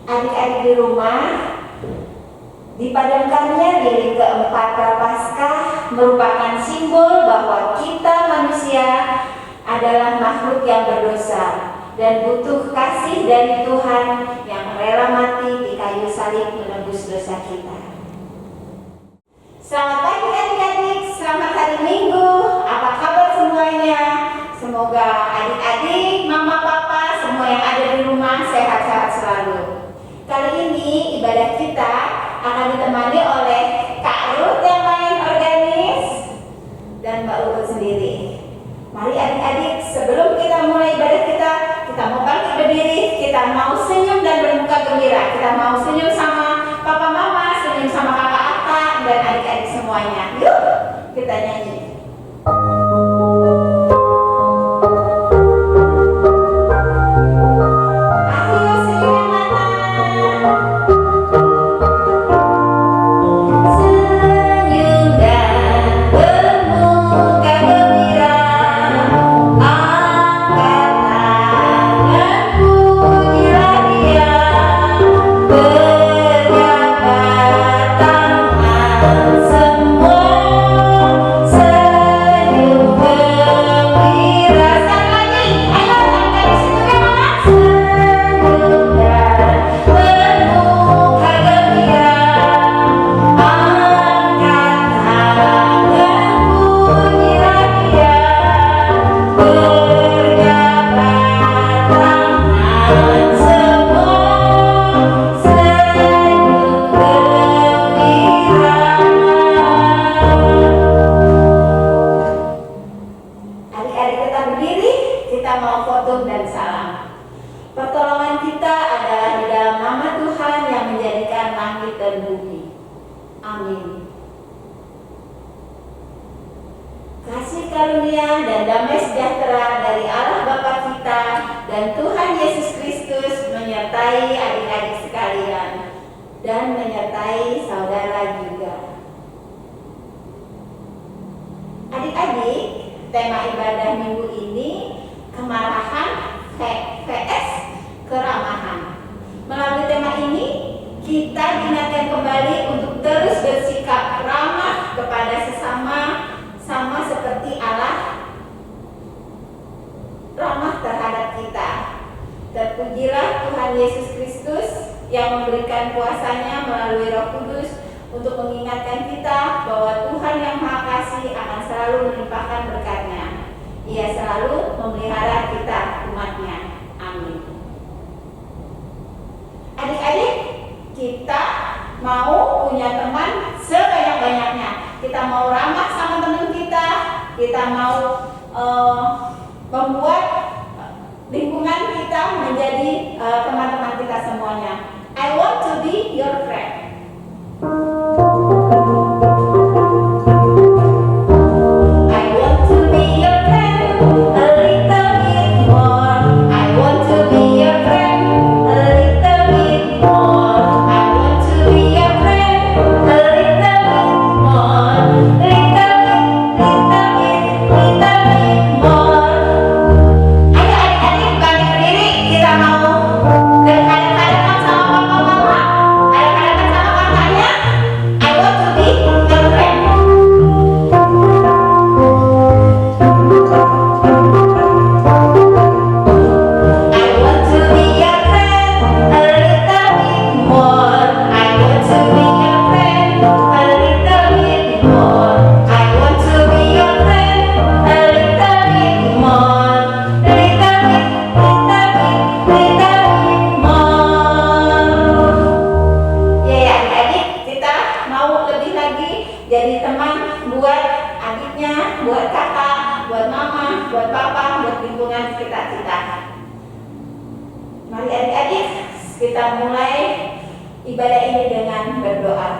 Adik-adik di rumah, dipadamkannya lilin keempat Prapaskah merupakan simbol bahwa kita manusia adalah makhluk yang berdosa dan butuh kasih dari Tuhan yang rela mati di kayu salib menebus dosa kita. Selamat pagi adik-adik, selamat hari Minggu. Apa kabar semuanya? Semoga adik-adik, mama, papa, semua yang ada di rumah sehat-sehat selalu. Kali ini ibadah kita akan ditemani oleh Kak Ruth yang main organis dan Mbak Uut sendiri. Mari adik-adik, sebelum kita mulai ibadah kita mau bangkit berdiri, kita mau senyum dan bermuka gembira. Kita mau senyum sama papa mama, senyum sama kakak Atta dan adik-adik semuanya. Yuk, kita nyanyi. Kasih karunia dan damai sejahtera dari Allah Bapa kita dan Tuhan Yesus Kristus menyertai adik-adik sekalian dan menyertai saudara juga. Adik-adik, tema ibadah minggu ini kemarahan vs keramahan. Melalui tema ini kita diingatkan kembali untuk terus bersikap ramah kepada sesama, sama seperti Allah ramah terhadap kita. Terpujilah Tuhan Yesus Kristus yang memberikan kuasanya melalui Roh Kudus untuk mengingatkan kita bahwa Tuhan yang Maha Kasih akan selalu melimpahkan berkat-Nya. Ia selalu memelihara kita umat-Nya. Amin. Adik-adik, kita mau punya teman sebanyak-banyaknya. Kita mau ramah sama teman kita mau membuat lingkungan kita menjadi teman-teman kita semuanya. I want to be your friend. Jadi teman buat adiknya, buat kakak, buat mama, buat papa, buat lingkungan sekitar kita. Mari adik-adik, kita mulai ibadah ini dengan berdoa.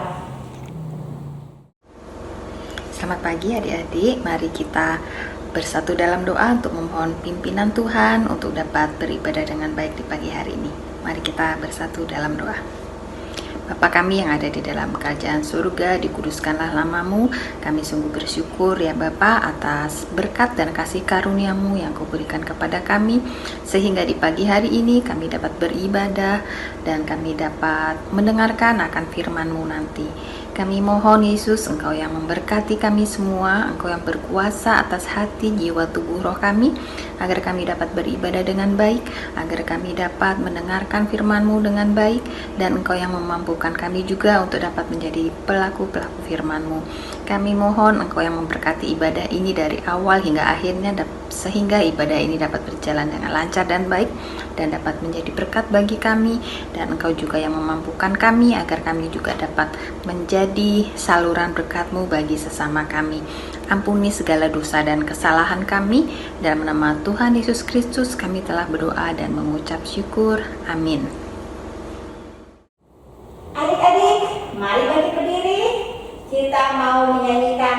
Selamat pagi adik-adik, mari kita bersatu dalam doa untuk memohon pimpinan Tuhan untuk dapat beribadah dengan baik di pagi hari ini. Mari kita bersatu dalam doa. Bapa kami yang ada di dalam kerajaan surga, dikuduskanlah namamu. Kami sungguh bersyukur ya Bapa atas berkat dan kasih karuniamu yang kau berikan kepada kami, sehingga di pagi hari ini kami dapat beribadah dan kami dapat mendengarkan akan firman-Mu nanti. Kami mohon Yesus, Engkau yang memberkati kami semua, Engkau yang berkuasa atas hati, jiwa, tubuh, roh kami, agar kami dapat beribadah dengan baik, agar kami dapat mendengarkan firman-Mu dengan baik, dan Engkau yang memampukan kami juga untuk dapat menjadi pelaku-pelaku firman-Mu. Kami mohon Engkau yang memberkati ibadah ini dari awal hingga akhirnya, sehingga ibadah ini dapat berjalan dengan lancar dan baik, dan dapat menjadi berkat bagi kami, dan Engkau juga yang memampukan kami agar kami juga dapat menjadi saluran berkat-Mu bagi sesama kami. Ampuni segala dosa dan kesalahan kami, dalam nama Tuhan Yesus Kristus kami telah berdoa dan mengucap syukur. Amin. Adik-adik, mari bangkit berdiri. Kita mau menyanyikan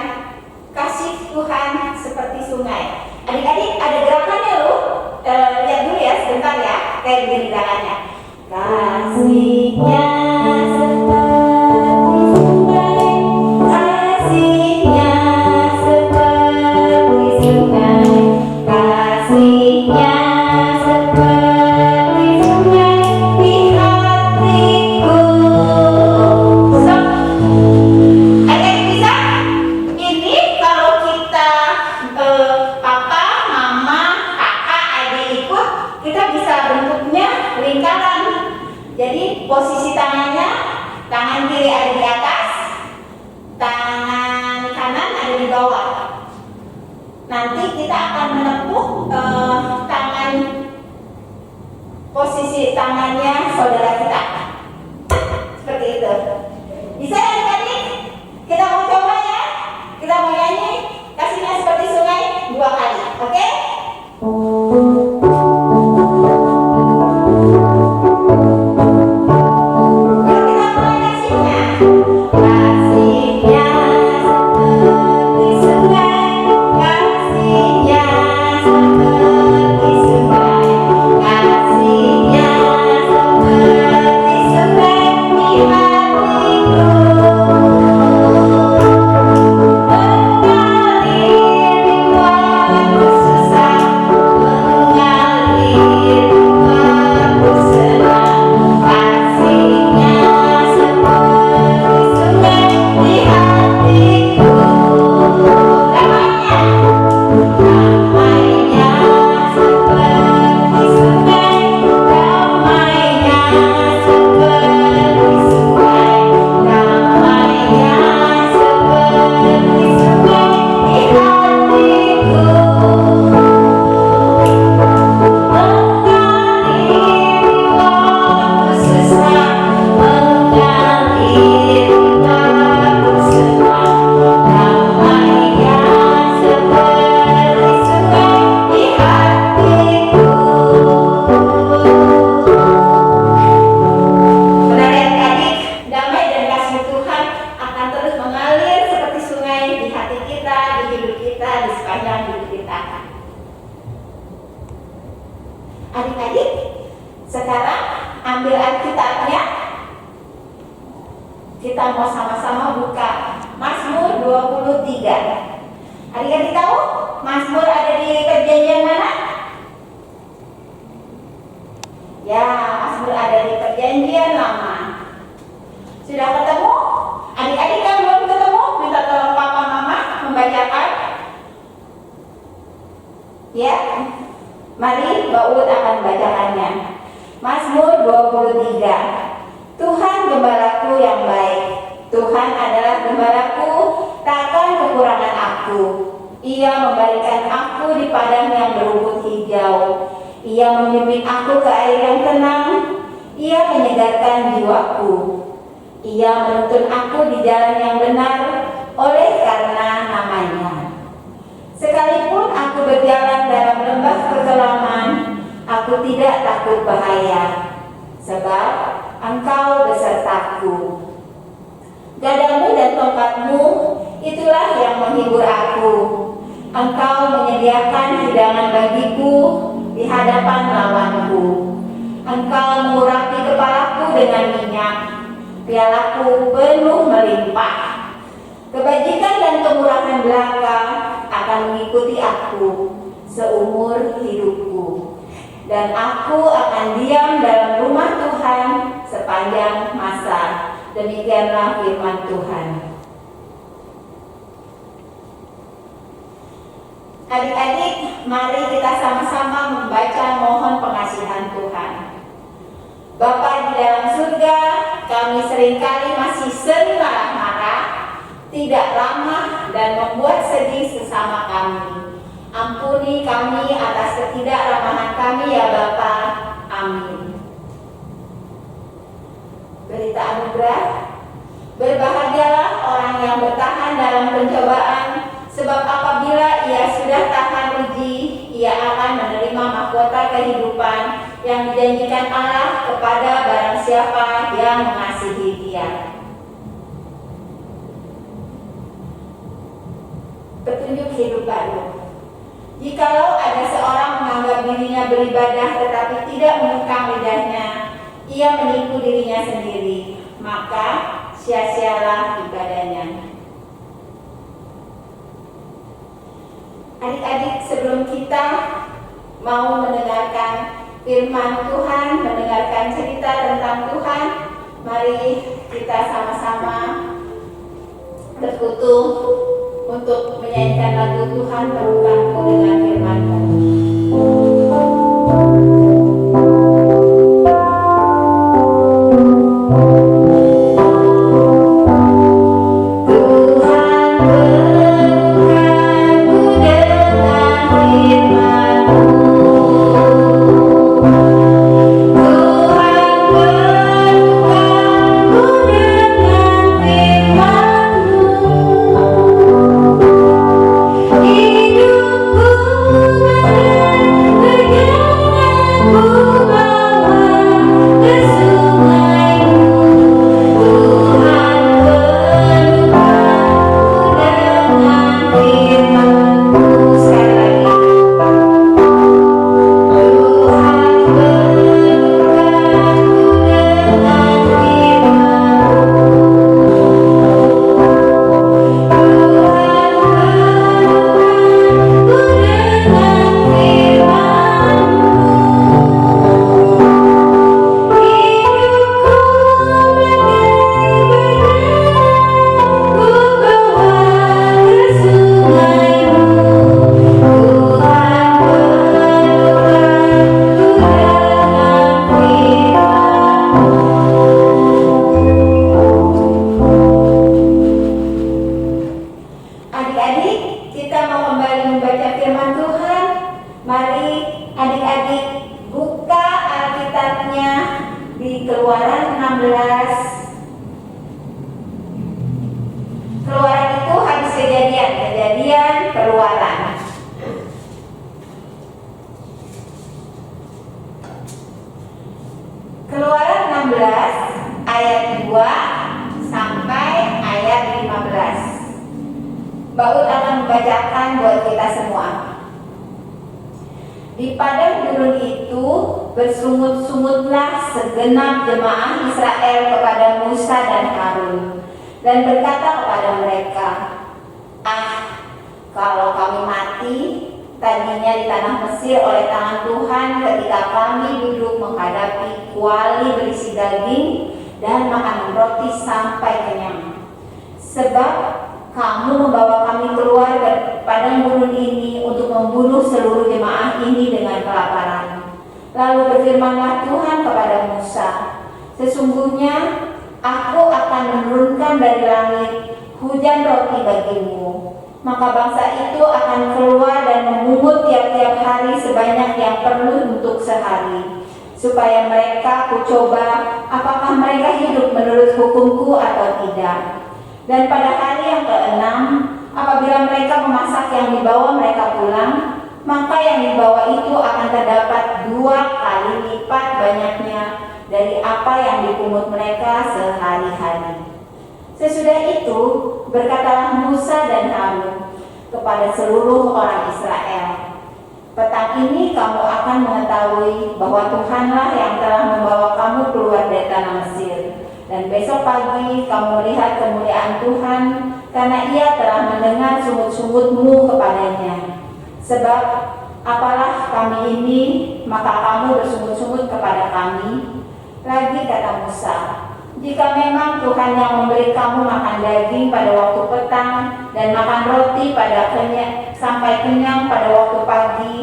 Kasih Tuhan Seperti Sungai. Adik-adik, ada gerakannya loh. Lihat dulu ya sebentar ya, kayak begini gerakannya. Kasihnya seperti sungai, kasihnya seperti sungai, kasihnya seperti sungai di hatiku. Stop. Adik-adik bisa? Ini kalau kita papa, mama, kakak, adik ikut, kita bisa bentuknya lingkaran. Jadi posisi tangannya, tangan kiri ada di atas, tangan kanan ada di bawah. Nanti kita akan menepuk tangan, posisi tangannya saudara kita. Seperti itu. Bisa ya adik-adik? Kita mau coba ya? Kita mau nyanyi kasihnya seperti sungai 2 kali, oke? Adik-adik, sekarang ambil Alkitabnya. Kita mau sama-sama buka Mazmur 23. Adik-adik tahu Mazmur ada di perjanjian mana? Ya, Mazmur ada di perjanjian lama. Sudah ketemu? Adik-adik kan belum ketemu? Minta tolong papa mama membacakan. Ya, mari Mbak Ud akan bacakannya. Mazmur 23. Tuhan gembalaku yang baik, Tuhan adalah gembalaku, takkan kekurangan aku. Ia memberikan aku di padang yang berumput hijau. Ia membimbing aku ke air yang tenang. Ia menyegarkan jiwaku. Ia menuntun aku di jalan yang benar oleh karena namanya. Sekalipun aku berjalan dalam lembah kekelaman, aku tidak takut bahaya, sebab Engkau besertaku. Gadamu dan tongkatmu, itulah yang menghibur aku. Engkau menyediakan hidangan bagiku di hadapan lawanku. Engkau mengurapi kepalaku dengan minyak, pialaku penuh melimpah. Kebajikan dan kemurahan belaka akan mengikuti aku seumur hidupku, dan aku akan diam dalam rumah Tuhan sepanjang masa. Demikianlah firman Tuhan. Adik-adik, mari kita sama-sama membaca mohon pengasihan Tuhan. Bapa di dalam surga, kami seringkali masih sering marah-marah, tidak ramah dan membuat sedih sesama kami. Ampuni kami atas ketidakramahan kami ya Bapa. Amin. Berita anugerah. Berbahagialah orang yang bertahan dalam pencobaan, sebab apabila ia sudah tahan uji, ia akan menerima mahkota kehidupan yang dijanjikan Allah kepada barang siapa yang mengasihi Dia. Petunjuk hidup baru. Jikalau ada seorang menganggap dirinya beribadah tetapi tidak mengekang lidahnya, ia menipu dirinya sendiri, maka sia-sialah ibadahnya. Adik-adik, sebelum kita mau mendengarkan firman Tuhan, mendengarkan cerita tentang Tuhan, mari kita sama-sama bersekutu untuk menyanyikan lagu Tuhan Temukanku dengan firman-Mu. Keluaran 16 ayat 2 sampai ayat 15. Baul akan membacakan buat kita semua. Di padang gurun itu bersungut-sungutlah segenap jemaah Israel kepada Musa dan Harun, dan berkata kepada mereka, kalau kami mati tadinya di tanah Mesir oleh tangan Tuhan ketika kami duduk menghadapi kuali berisi daging dan makan roti sampai kenyang. Sebab kamu membawa kami keluar dari padang gurun ini untuk membunuh seluruh jemaah ini dengan kelaparan. Lalu berfirmanlah Tuhan kepada Musa, sesungguhnya aku akan menurunkan dari langit hujan roti bagimu. Maka bangsa itu akan keluar dan memungut tiap-tiap hari sebanyak yang perlu untuk sehari, supaya mereka kucoba apakah mereka hidup menurut hukumku atau tidak. Dan pada hari yang ke-6, apabila mereka memasak yang dibawa mereka pulang, maka yang dibawa itu akan terdapat 2 kali lipat banyaknya dari apa yang dipungut mereka sehari-hari. Sesudah itu berkatalah Musa dan Harun kepada seluruh orang Israel, petang ini kamu akan mengetahui bahwa Tuhanlah yang telah membawa kamu keluar dari tanah Mesir, Dan besok pagi kamu melihat kemuliaan Tuhan, karena Ia telah mendengar sungut-sungutmu kepadanya. Sebab apalah kami ini, maka kamu bersungut-sungut kepada kami. Lagi kata Musa, jika memang Tuhan yang memberi kamu makan daging pada waktu petang dan makan roti sampai kenyang pada waktu pagi,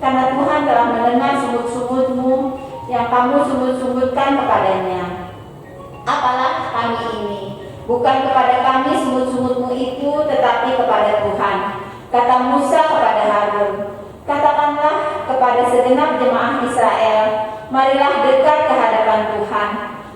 karena Tuhan telah mendengar sungut-sungutmu yang kamu sungut-sungutkan kepadanya. Apalah kami ini, bukan kepada kami sungut-sungutmu itu, tetapi kepada Tuhan. Kata Musa kepada Harun, katakanlah kepada segenap jemaah Israel, marilah dekat ke hadapan Tuhan,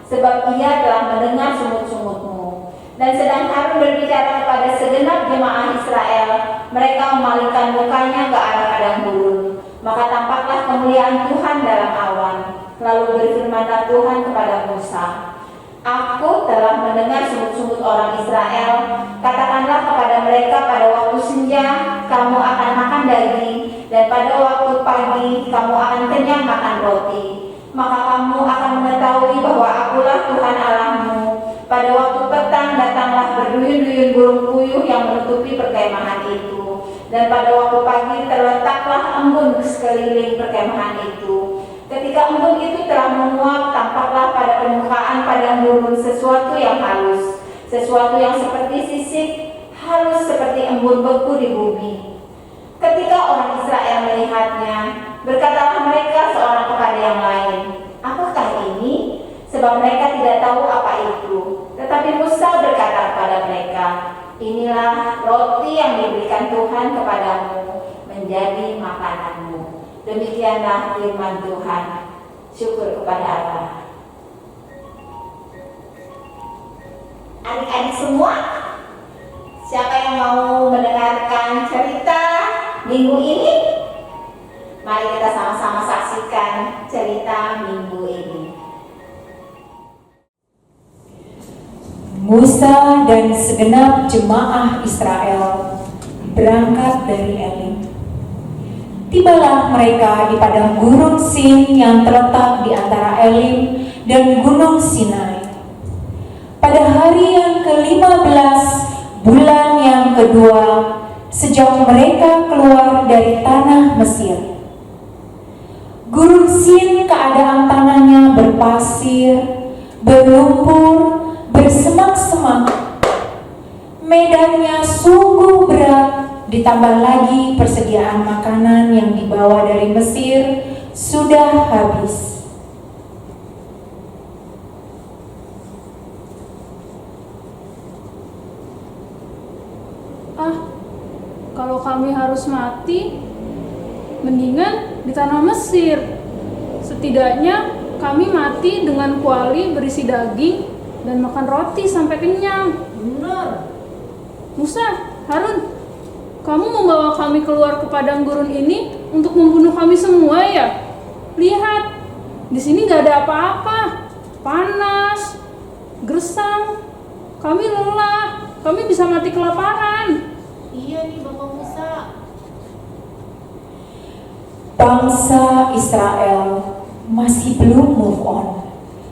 sebab Ia telah mendengar sungut-sungutmu. Dan sedang Harun berbicara kepada segenap jemaah Israel, mereka memalingkan mukanya ke arah padang gurun. Maka tampaklah kemuliaan Tuhan dalam awan. Lalu berfirmanlah Tuhan kepada Musa, Aku telah mendengar sungut-sungut orang Israel. Katakanlah kepada mereka pada waktu senja, kamu akan makan daging, dan pada waktu pagi, kamu akan kenyang makan roti. Maka kamu akan mengetahui bahwa Akulah Tuhan Allahmu. Pada waktu petang datanglah berduyun-duyun burung puyuh yang menutupi perkemahan itu. Dan pada waktu pagi terletaklah embun sekeliling perkemahan itu. Ketika embun itu telah menguap, tampaklah pada permukaan padang gurun sesuatu yang halus, sesuatu yang seperti sisik, halus seperti embun beku di bumi. Ketika orang Israel melihatnya, berkatalah mereka seorang kepada yang lain, apakah ini? Sebab mereka tidak tahu apa itu. Tetapi Musa berkata kepada mereka, inilah roti yang diberikan Tuhan kepadamu menjadi makananmu. Demikianlah firman Tuhan. Syukur kepada Allah. Adik-adik semua, siapa yang mau mendengarkan cerita minggu ini? Mari kita sama-sama saksikan cerita minggu ini. Musa dan segenap jemaah Israel berangkat dari Elim. Tibalah mereka di padang gurun Sin yang terletak di antara Elim dan gunung Sinai. Pada hari yang ke-15 bulan yang kedua sejak mereka keluar dari tanah Mesir. Gurun Sin keadaan tanahnya berpasir, berlumpur, bersemak-semak. Medannya sungguh berat. Ditambah lagi persediaan makanan yang dibawa dari Mesir sudah habis. Kalau kami harus mati, mendingan di tanah Mesir. Setidaknya kami mati dengan kuali berisi daging dan makan roti sampai kenyang. Benar. Musa, Harun, kamu membawa kami keluar ke padang gurun ini untuk membunuh kami semua ya? Lihat, di sini gak ada apa-apa. Panas, gersang. Kami lelah, kami bisa mati kelaparan. Iya nih Bapak Musa. Bangsa Israel masih belum move on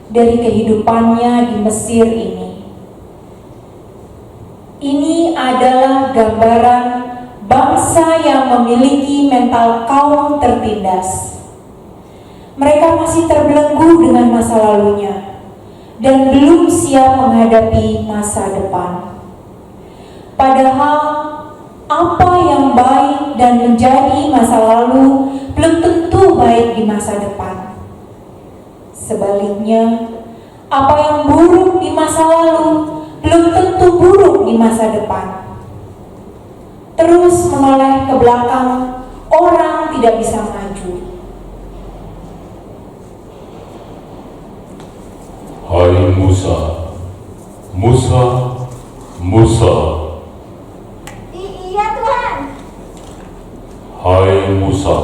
dari kehidupannya di Mesir ini. Ini adalah gambaran bangsa yang memiliki mental kaum tertindas. Mereka masih terbelenggu dengan masa lalunya dan belum siap menghadapi masa depan. Padahal apa yang baik dan menjadi masa lalu belum tentu baik di masa depan. Sebaliknya, apa yang buruk di masa lalu belum tentu buruk di masa depan. Terus menoleh ke belakang, orang tidak bisa maju. Hai Musa, Musa, Musa. Iya Tuhan. Hai Musa,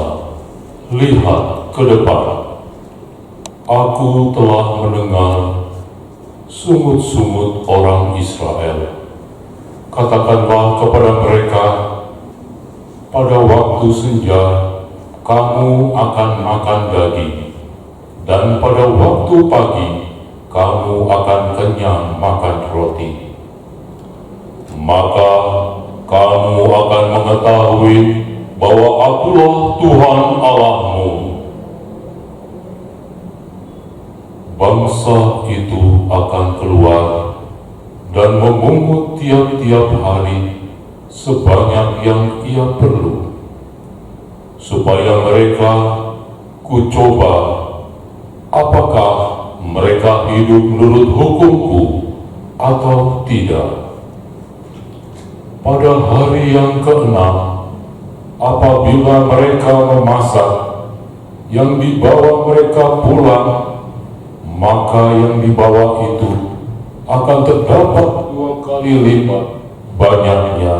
lihat ke depan. Aku telah mendengar sungut-sungut orang Israel. Katakanlah kepada mereka, pada waktu senja kamu akan makan daging, dan pada waktu pagi kamu akan kenyang makan roti. Maka kamu akan mengetahui bahwa Akulah Tuhan Allahmu. Bangsa itu akan keluar dan memungut tiap-tiap hari sebanyak yang ia perlu, supaya mereka kucoba apakah mereka hidup menurut hukumku atau tidak. Pada hari yang keenam, apabila mereka memasak, yang dibawa mereka pulang, maka yang dibawa itu akan terdapat 2 kali lipat banyaknya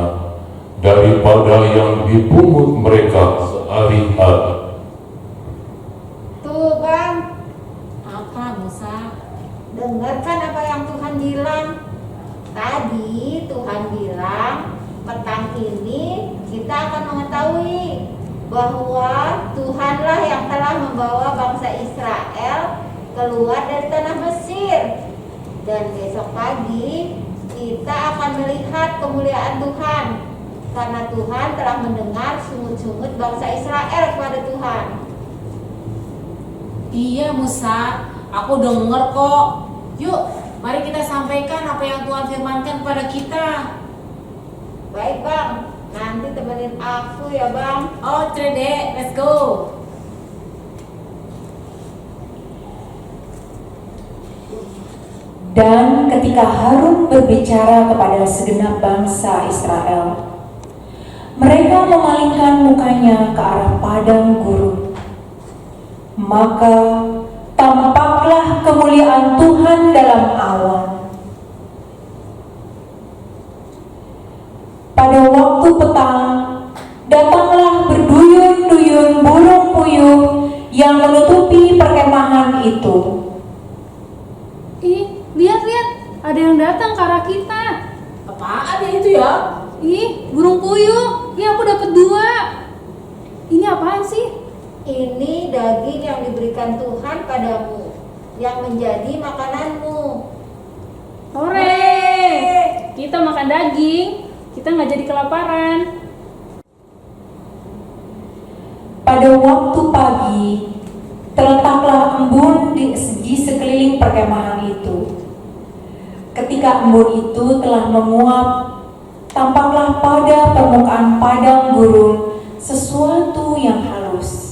daripada yang dipungut mereka sehari-hari. Tuh Bang, Apa Musa? dengarkan apa yang Tuhan bilang. Tadi Tuhan bilang, petang ini kita akan mengetahui bahwa Tuhanlah yang telah membawa bangsa Israel keluar dari tanah Mesir. Dan besok pagi kita akan melihat kemuliaan Tuhan, karena Tuhan telah mendengar sungut-sungut bangsa Israel kepada Tuhan. Iya Musa, aku dengar kok. Yuk, mari kita sampaikan apa yang Tuhan firmankan kepada kita. Baik Bang, nanti temenin aku ya Bang. Oh, Trede, let's go. Dan ketika Harun berbicara kepada segenap bangsa Israel, mereka memalingkan mukanya ke arah padang gurun. Maka tampaklah kemuliaan Tuhan dalam awan. Pada waktu petang, datanglah berduyun-duyun burung puyuh yang menutupi perkemahan itu. Ih, lihat-lihat, ada yang datang ke arah kita. Apaan ya itu ya? Ih, burung puyuh. Ih, aku dapat 2. Ini apaan sih? Ini daging yang diberikan Tuhan padamu, yang menjadi makananmu. Hore! Kita makan daging, kita nggak jadi kelaparan. Pada waktu pagi, terletaklah embun di sekeliling perkemahan itu. Ketika embun itu telah menguap, tampaklah pada permukaan padang gurun sesuatu yang halus.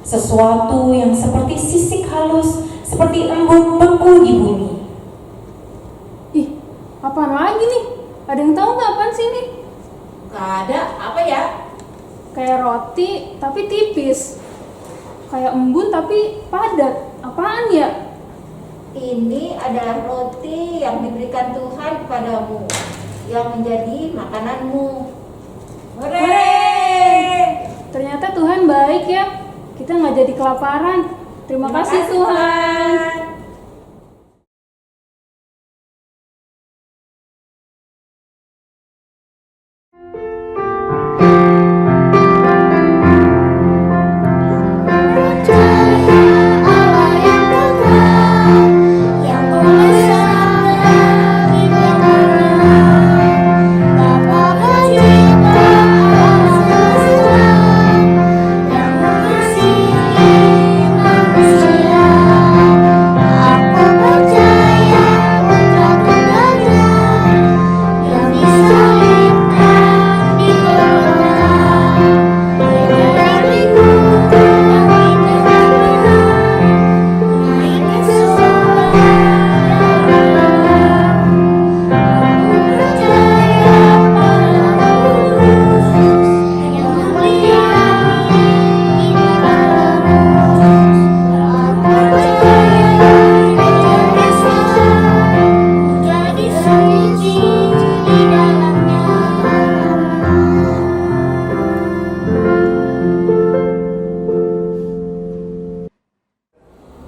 Sesuatu yang seperti sisik halus, seperti embun beku di bumi. Ih, apaan lagi nih? Ada yang tahu nggak apaan sih ini? Gak ada, apa ya? Kayak roti tapi tipis. Kayak embun tapi padat. Apaan ya? Ini adalah roti yang diberikan Tuhan kepadamu, yang menjadi makananmu. Hore! Ternyata Tuhan baik ya. Kita nggak jadi kelaparan. Terima kasih Tuhan.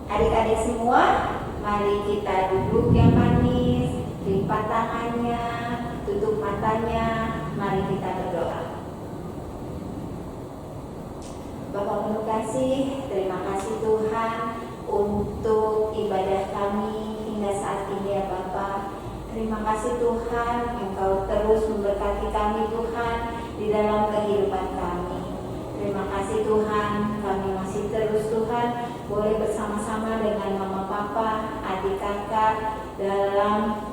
Adik-adik semua, mari kita duduk yang manis, lipat tangannya, tutup matanya, mari kita berdoa. Bapa penuh kasih, terima kasih Tuhan untuk ibadah kami hingga saat ini ya Bapa. Terima kasih Tuhan, Engkau terus memberkati kami Tuhan di dalam kehidupan kami. Terima kasih Tuhan, kami masih terus Tuhan boleh bersama-sama dengan mama papa, adik kakak dalam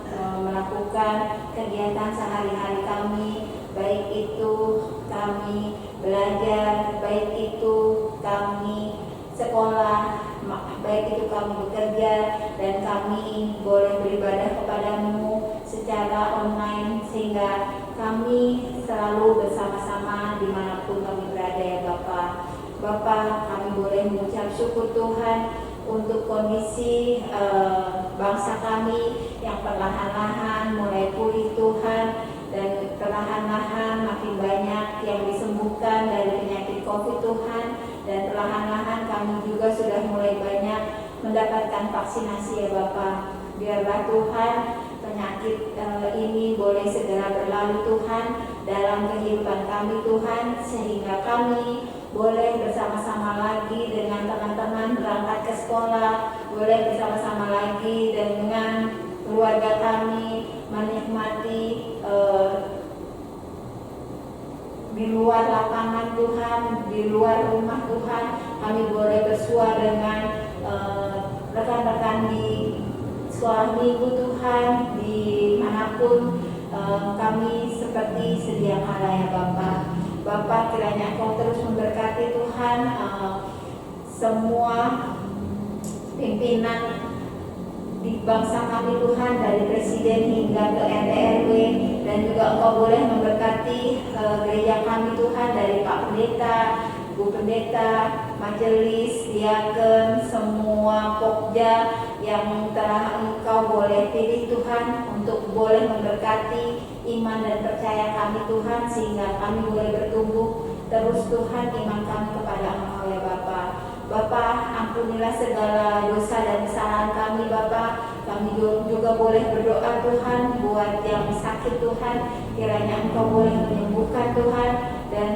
melakukan kegiatan sehari-hari kami, baik itu kami belajar, baik itu kami sekolah, baik itu kami bekerja, dan kami boleh beribadah kepadamu secara online sehingga kami selalu bersama-sama dimanapun kami berada ya Bapa. Bapa, kami boleh mengucap syukur Tuhan untuk kondisi bangsa kami yang perlahan-lahan mulai pulih Tuhan, dan perlahan-lahan makin banyak yang disembuhkan dari penyakit COVID Tuhan, dan perlahan-lahan kami juga sudah mulai banyak mendapatkan vaksinasi ya Bapa. Biarlah Tuhan penyakit ini boleh segera berlalu Tuhan dalam kehidupan kami Tuhan, sehingga kami boleh bersama-sama lagi dengan teman-teman berangkat ke sekolah, boleh bersama-sama lagi dengan keluarga kami menikmati di luar lapangan Tuhan, di luar rumah Tuhan. Kami boleh bersua dengan rekan-rekan di sekolah minggu Tuhan, dimanapun kami seperti sedia kala ya Bapa. Bapa, kiranya Engkau terus memberkati Tuhan semua pimpinan di bangsa kami Tuhan, dari presiden hingga ke RT RW, dan juga Engkau boleh memberkati gereja kami Tuhan, dari Pak Pendeta, Bu Pendeta, majelis, diaken, semua pokja yang telah Engkau boleh pilih Tuhan untuk boleh memberkati iman dan percaya kami Tuhan, sehingga kami boleh bertumbuh terus Tuhan iman kami kepada Engkau ya Bapa. Bapa, ampunilah segala dosa dan kesalahan kami Bapa. Kami juga boleh berdoa Tuhan buat yang sakit Tuhan, kiranya Engkau boleh menyembuhkan Tuhan, dan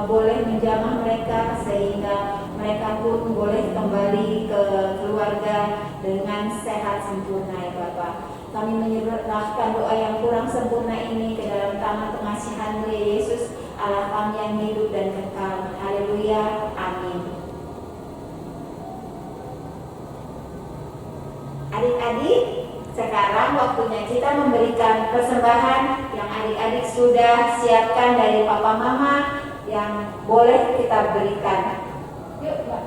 boleh menjamah mereka sehingga mereka pun boleh kembali ke keluarga dengan sehat sempurna ya Bapa. Kami menyerahkan doa yang kurang sempurna ini ke dalam tangan pengasihan-Mu ya Yesus, Allah kami yang hidup dan kekal. Haleluya, amin. Adik-adik, sekarang waktunya kita memberikan persembahan yang adik-adik sudah siapkan dari papa mama yang boleh kita berikan. Yuk, Mbak.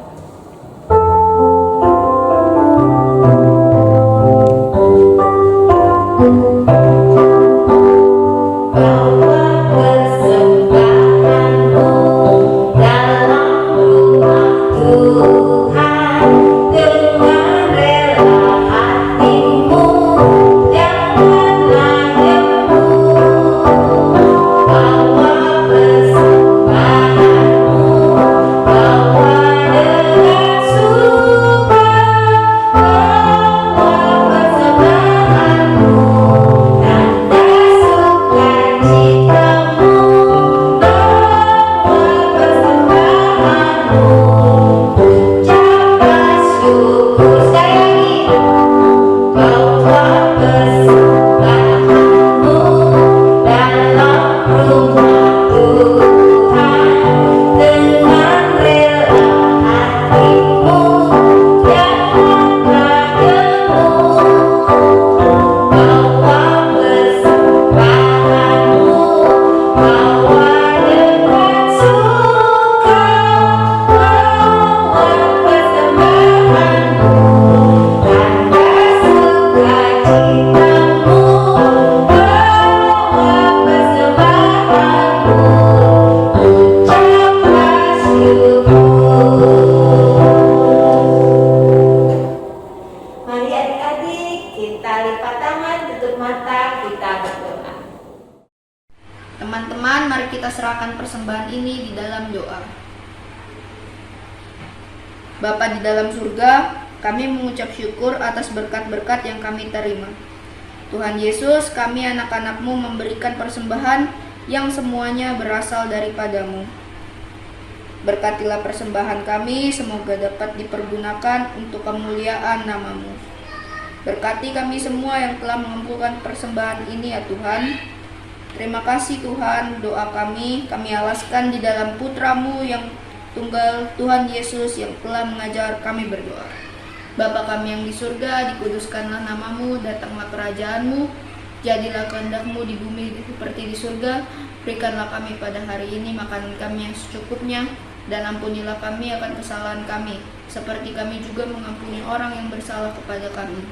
Teman-teman, mari kita serahkan persembahan ini di dalam doa. Bapa di dalam surga, kami mengucap syukur atas berkat-berkat yang kami terima. Tuhan Yesus, kami anak-anak-Mu memberikan persembahan yang semuanya berasal daripada-Mu. Berkatilah persembahan kami, semoga dapat dipergunakan untuk kemuliaan nama-Mu. Berkati kami semua yang telah mengumpulkan persembahan ini ya Tuhan. Terima kasih Tuhan, doa kami alaskan di dalam Putra-Mu yang tunggal, Tuhan Yesus yang telah mengajar kami berdoa. Bapa kami yang di surga, dikuduskanlah nama-Mu, datanglah kerajaan-Mu, jadilah kehendak-Mu di bumi seperti di surga. Berikanlah kami pada hari ini makanan kami yang secukupnya, dan ampunilah kami akan kesalahan kami, seperti kami juga mengampuni orang yang bersalah kepada kami.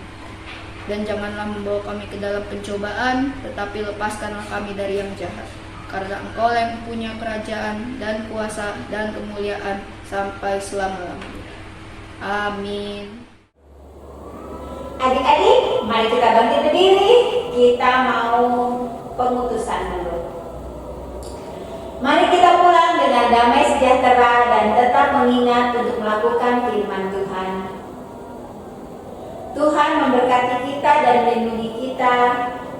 Dan janganlah membawa kami ke dalam pencobaan, tetapi lepaskanlah kami dari yang jahat. Karena Engkau yang punya kerajaan dan kuasa dan kemuliaan sampai selama-lamanya. Amin. Adik-adik, mari kita bangkit berdiri. Kita mau pengutusan dulu. Mari kita pulang dengan damai sejahtera dan tetap mengingat untuk melakukan firman Tuhan. Tuhan memberkati kita dan melindungi kita.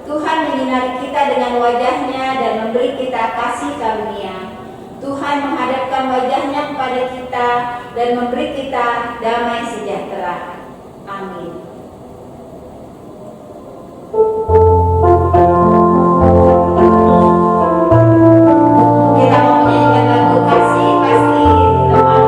Tuhan menyinari kita dengan wajah-Nya dan memberi kita kasih karunia. Tuhan menghadapkan wajah-Nya kepada kita dan memberi kita damai sejahtera. Amin. Kita mau menyanyikan lagu Kasih Pasti Lemahku.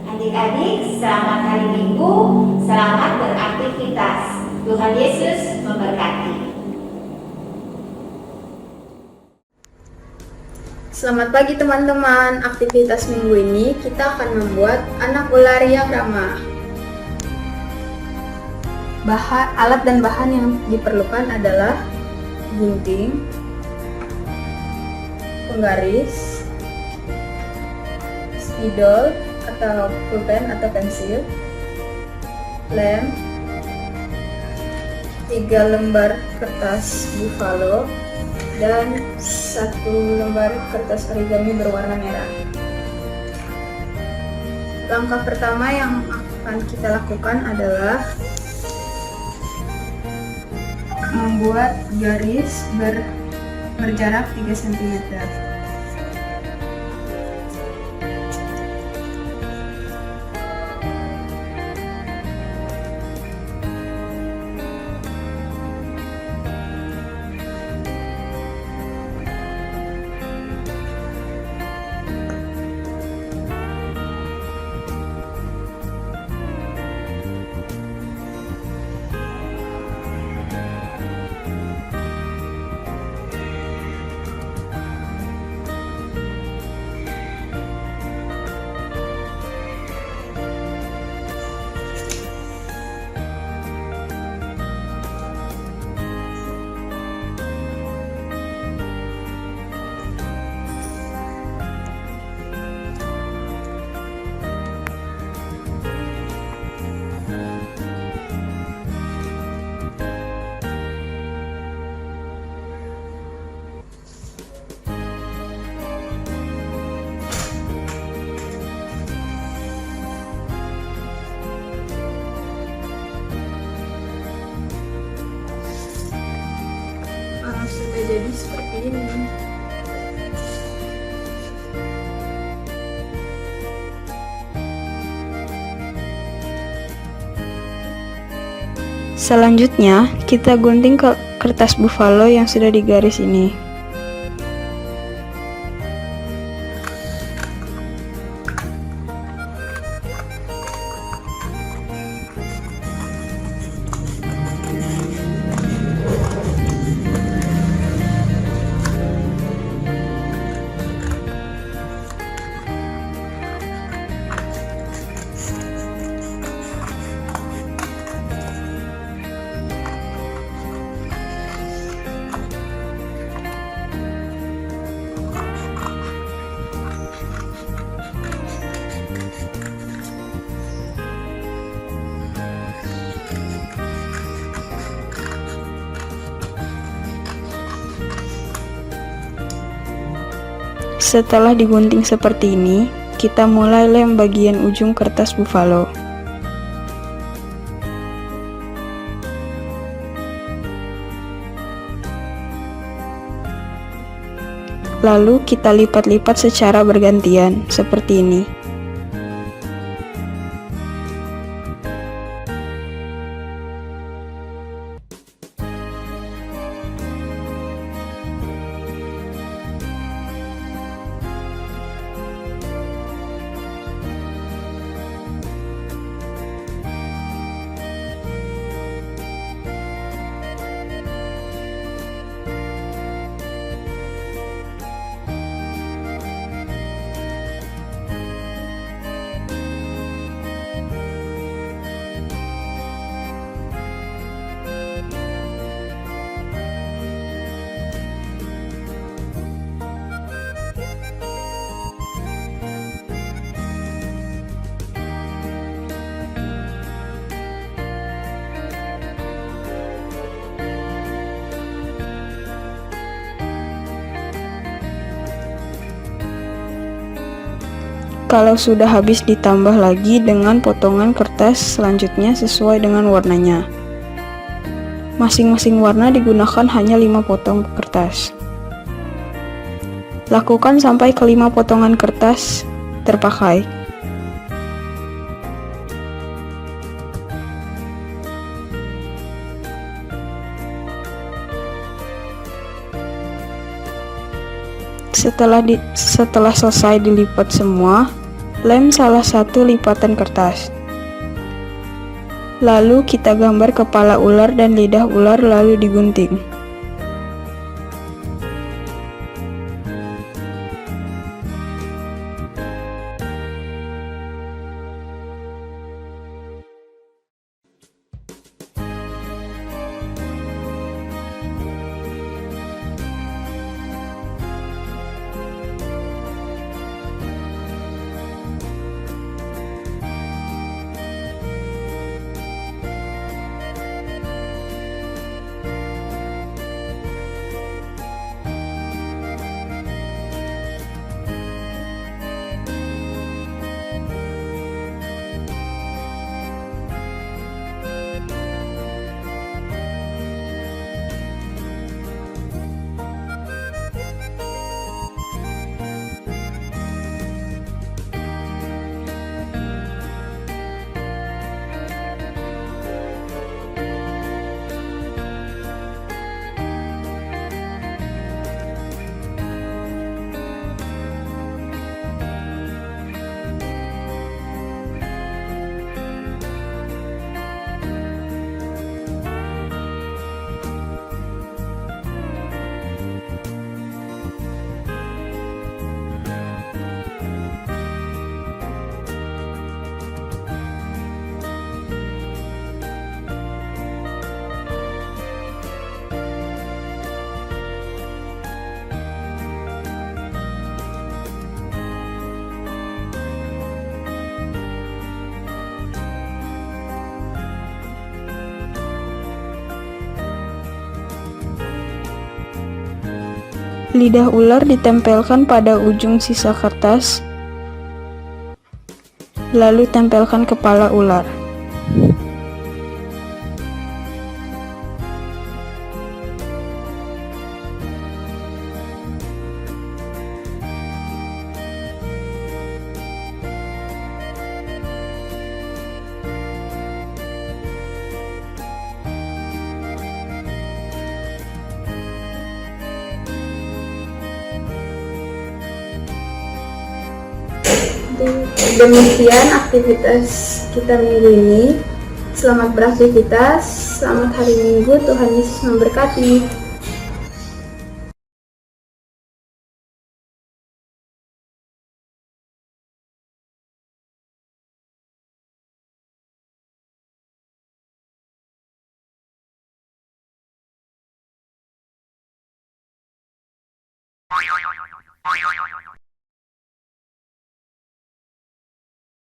Adik-adik, selamat hari Minggu, selamat beraktivitas. Tuhan Yesus memberkati. Selamat pagi teman-teman. Aktivitas minggu ini kita akan membuat anak ular yang ramah. Alat dan bahan yang diperlukan adalah gunting, penggaris, spidol atau pulpen atau pensil, lem, 3 lembar kertas buffalo, dan 1 lembar kertas origami berwarna merah. Langkah pertama yang akan kita lakukan adalah membuat garis berjarak 3 cm. jadi seperti ini. Selanjutnya, kita gunting ke kertas buffalo yang sudah digaris ini. Setelah digunting seperti ini, kita mulai lem bagian ujung kertas buffalo. Lalu kita lipat-lipat secara bergantian, seperti ini. Kalau sudah habis, ditambah lagi dengan potongan kertas selanjutnya sesuai dengan warnanya. Masing-masing warna digunakan hanya 5 potong kertas. Lakukan sampai ke 5 potongan kertas terpakai. Setelah selesai dilipat semua, lem salah satu lipatan kertas. Lalu kita gambar kepala ular dan lidah ular lalu digunting. Lidah ular ditempelkan pada ujung sisa kertas, lalu tempelkan kepala ular. Demikian aktivitas kita minggu ini. Selamat beraktivitas, selamat hari Minggu, Tuhan Yesus memberkati.